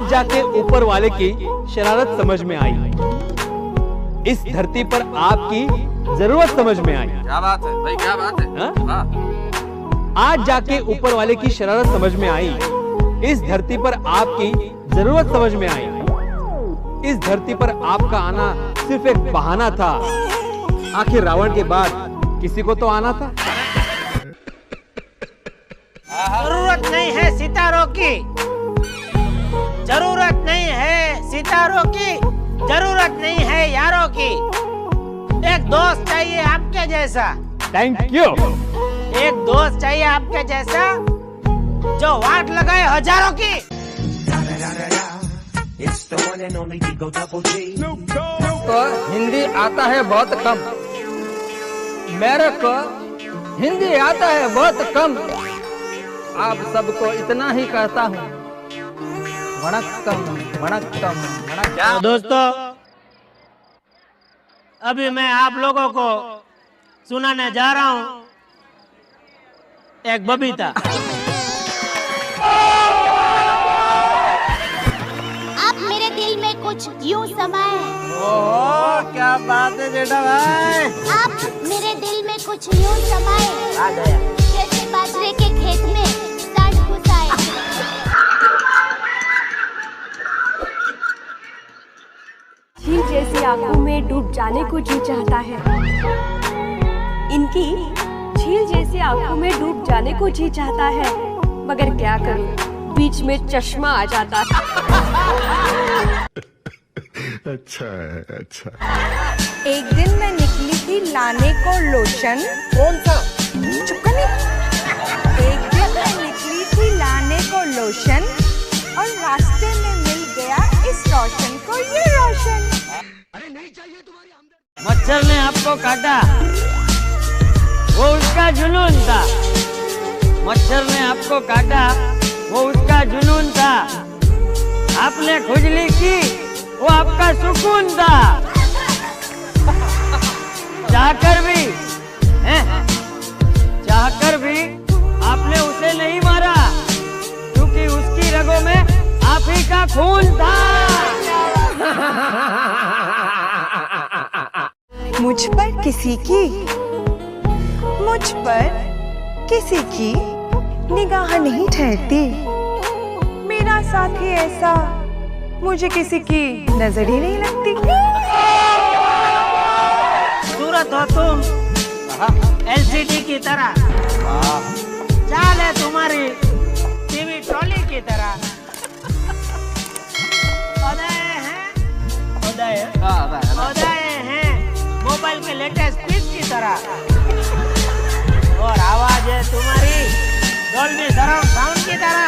जाके ऊपर वाले की शरारत समझ में आई। इस धरती पर आपकी जरूरत समझ में आई। क्या बात है भाई, क्या बात है। हाँ। आज जाके ऊपर वाले की शरारत समझ में आई। इस धरती पर आपकी जरूरत समझ में आई। इस धरती पर आपका आना सिर्फ एक बहाना था। आखिर रावण के बाद किसी को तो आना था। जरूरत नहीं है सितारों की, जरूरत नहीं है सितारों की, जरूरत नहीं है यारों की। एक दोस्त चाहिए आपके जैसा। Thank you. एक दोस्त चाहिए आपके जैसा जो वाट लगाए हजारों की। तो हिंदी आता है बहुत कम, मेरे को हिंदी आता है बहुत कम। आप सबको इतना ही कहता हूँ, वणक्कम वणक्कम वणक्कम। तो दोस्तों, अभी मैं आप लोगों को सुनाने जा रहा हूँ एक बबीता। आप मेरे दिल में कुछ यूं समाए। ओह, क्या बात है जेठा भाई। आप मेरे दिल में कुछ यूं समाए, आ गया। जैसे बाजरे के खेत में सांड घुसाए। झील जैसी आंखों में डूब जाने को जी चाहता है। इनकी झील जैसी आंखों में डूब जाने को जी चाहता है, मगर क्या करूं, बीच में चश्मा आ जाता है। अच्छा है, अच्छा। एक दिन मैं निकली थी लाने को लोशन। कौन सा? चुप कर नहीं। एक दिन मैं निकली थी लाने को लोशन और रास्ते में मिल गया इस रोशन को ये रोशन। अरे नहीं चाहिए तुम्हारी हमदर्दी। मच्छर ने आपको काटा, वो उसका जुनून था। मच्छर ने आपको काटा, वो उसका जुनून था। आपने खुजली की, वो आपका सुकून था। चाहकर भी आपने उसे नहीं मारा, क्योंकि उसकी रगों में आप ही का खून था। मुझ पर किसी की निगाह नहीं ठहरती। मेरा साथी ऐसा मुझे किसी की नजर ही नहीं लगती। सूरत हो तुम एलसीडी की तरह, चाल है तुम्हारी टीवी ट्रॉली की तरह। उदय हैं मोबाइल के लेटेस्ट पीस की तरह, और आवाज है तुम्हारी डॉल्बी सराउंड साउंड की तरह।